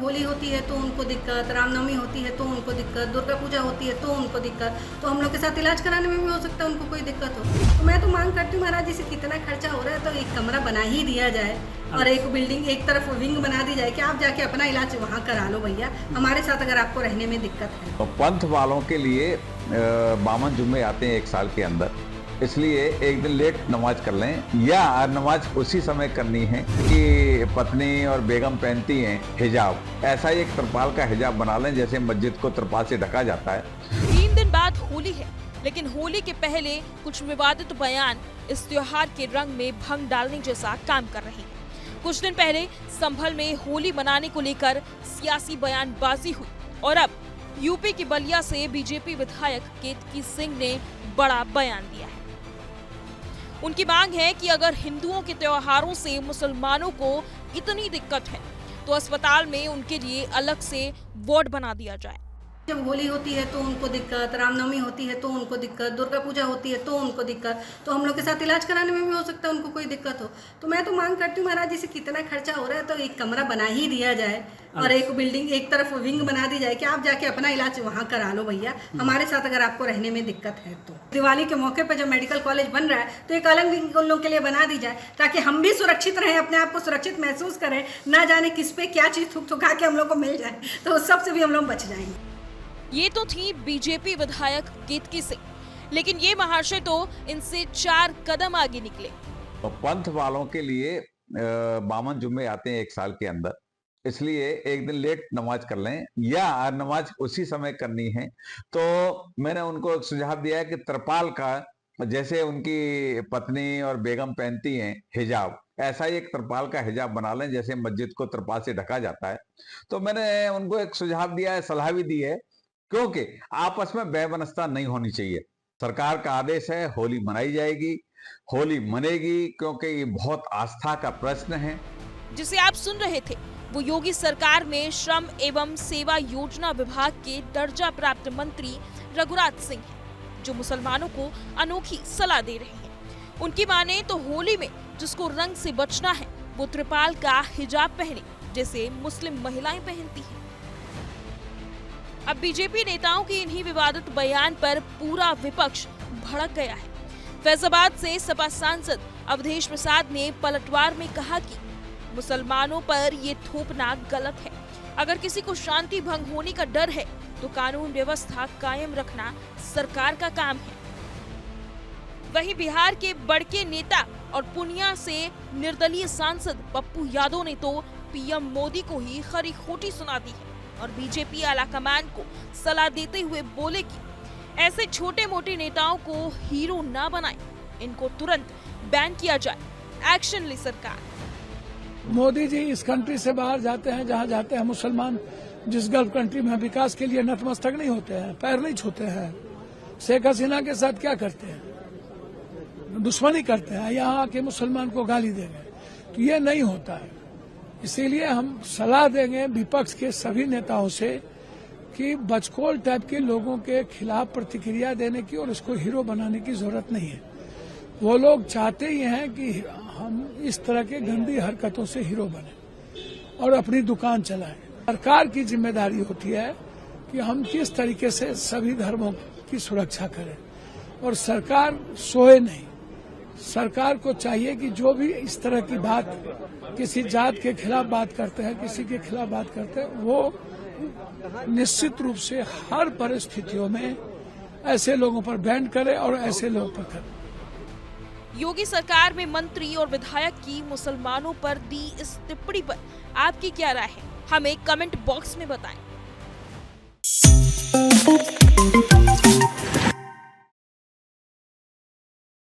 होली होती है तो उनको दिक्कत, रामनवमी होती है तो उनको दिक्कत, दुर्गा पूजा होती है तो उनको दिक्कत, तो हम लोग के साथ इलाज कराने में भी हो सकता है उनको कोई दिक्कत हो। तो मैं तो मांग करती हूँ महाराज जी से, कितना खर्चा हो रहा है तो एक कमरा बना ही दिया जाए और एक बिल्डिंग एक तरफ विंग बना दी जाए कि आप जाके अपना इलाज वहाँ करा लो भैया, हमारे साथ अगर आपको रहने में दिक्कत है। तो पंथ वालों के लिए 52 जुम्मे आते हैं एक साल के अंदर, इसलिए एक दिन लेट नमाज कर लें या नमाज उसी समय करनी है कि पत्नी और बेगम पहनती हैं हिजाब, ऐसा ही एक त्रिपाल का हिजाब बना लें जैसे मस्जिद को त्रिपाल से ढका जाता है। 3 दिन बाद होली है, लेकिन होली के पहले कुछ विवादित बयान इस त्योहार के रंग में भंग डालने जैसा काम कर रहे हैं। कुछ दिन पहले संभल में होली मनाने को लेकर सियासी बयानबाजी हुई और अब यूपी की बलिया से बीजेपी विधायक केतकी सिंह ने बड़ा बयान दिया है। उनकी मांग है कि अगर हिंदुओं के त्योहारों से मुसलमानों को इतनी दिक्कत है तो अस्पताल में उनके लिए अलग से वार्ड बना दिया जाए। जब होली होती है तो उनको दिक्कत, रामनवमी होती है तो उनको दिक्कत, दुर्गा पूजा होती है तो उनको दिक्कत, तो हम लोग के साथ इलाज कराने में भी हो सकता है उनको कोई दिक्कत हो। तो मैं तो मांग करती हूँ महाराज जी से, कितना खर्चा हो रहा है तो एक कमरा बना ही दिया जाए और एक बिल्डिंग एक तरफ विंग बना दी जाए कि आप जाके अपना इलाज वहाँ करा लो भैया, हमारे साथ अगर आपको रहने में दिक्कत है तो। दिवाली के मौके पर जब मेडिकल कॉलेज बन रहा है तो एक अलग विंग उन लोग के लिए बना दी जाए ताकि हम भी सुरक्षित रहें, अपने आप को सुरक्षित महसूस करें, ना जाने किस पे क्या चीज़ थुक थुका के हम लोग को मिल जाए, तो उस सब से भी हम लोग बच जाएंगे। ये तो थी बीजेपी विधायक केतकी सिंह, लेकिन ये महाशय तो इनसे 4 कदम आगे निकले। तो पंथ वालों के लिए 52 जुम्मे आते हैं एक साल के अंदर, इसलिए एक दिन लेट नमाज कर लें या नमाज उसी समय करनी है। तो मैंने उनको सुझाव दिया है कि त्रिपाल का, जैसे उनकी पत्नी और बेगम पहनती हैं हिजाब, ऐसा ही एक त्रिपाल का हिजाब बना लें जैसे मस्जिद को त्रिपाल से ढका जाता है। तो मैंने उनको एक सुझाव दिया है, सलाह भी दी है, क्योंकि आपस में बेबनस्ता नहीं होनी चाहिए। सरकार का आदेश है, होली मनाई जाएगी, होली मनेगी, क्योंकि ये बहुत आस्था का प्रश्न है। जिसे आप सुन रहे थे वो योगी सरकार में श्रम एवं सेवा योजना विभाग के दर्जा प्राप्त मंत्री रघुराज सिंह हैं, जो मुसलमानों को अनोखी सलाह दे रहे हैं। उनकी माने तो होली में जिसको रंग से बचना है वो त्रिपाल का हिजाब पहने जैसे मुस्लिम महिलाएं पहनती हैं। अब बीजेपी नेताओं के इन्हीं विवादित बयान पर पूरा विपक्ष भड़क गया है। फैजाबाद से सपा सांसद अवधेश प्रसाद ने पलटवार में कहा कि मुसलमानों पर ये थोपना गलत है। अगर किसी को शांति भंग होने का डर है तो कानून व्यवस्था कायम रखना सरकार का काम है। वहीं बिहार के बड़के नेता और पूर्णिया से निर्दलीय सांसद पप्पू यादव ने तो पीएम मोदी को ही खरी खोटी सुना दी है और बीजेपी आलाकमान को सलाह देते हुए बोले कि ऐसे छोटे मोटे नेताओं को हीरो ना बनाएं, इनको तुरंत बैन किया जाए, एक्शन ले सरकार। मोदी जी इस कंट्री से बाहर जाते हैं, जहां जाते हैं मुसलमान जिस गल्फ कंट्री में विकास के लिए नतमस्तक नहीं होते हैं, पैर नहीं छूते हैं। शेख हसीना के साथ क्या करते हैं? दुश्मनी करते हैं, यहाँ आके मुसलमान को गाली देंगे, तो ये नहीं होता है। इसीलिए हम सलाह देंगे विपक्ष के सभी नेताओं से कि बचकोल टाइप के लोगों के खिलाफ प्रतिक्रिया देने की और इसको हीरो बनाने की जरूरत नहीं है। वो लोग चाहते ही हैं कि हम इस तरह के गंदी हरकतों से हीरो बने और अपनी दुकान चलाएं। सरकार की जिम्मेदारी होती है कि हम किस तरीके से सभी धर्मों की सुरक्षा करें और सरकार सोए नहीं। सरकार को चाहिए कि जो भी इस तरह की बात किसी जात के खिलाफ बात करते हैं, किसी के खिलाफ बात करते हैं, वो निश्चित रूप से हर परिस्थितियों में ऐसे लोगों पर बैन करे और ऐसे लोगों पर करे। योगी सरकार में मंत्री और विधायक की मुसलमानों पर दी इस टिप्पणी पर आपकी क्या राय है? हमें कमेंट बॉक्स में बताएं।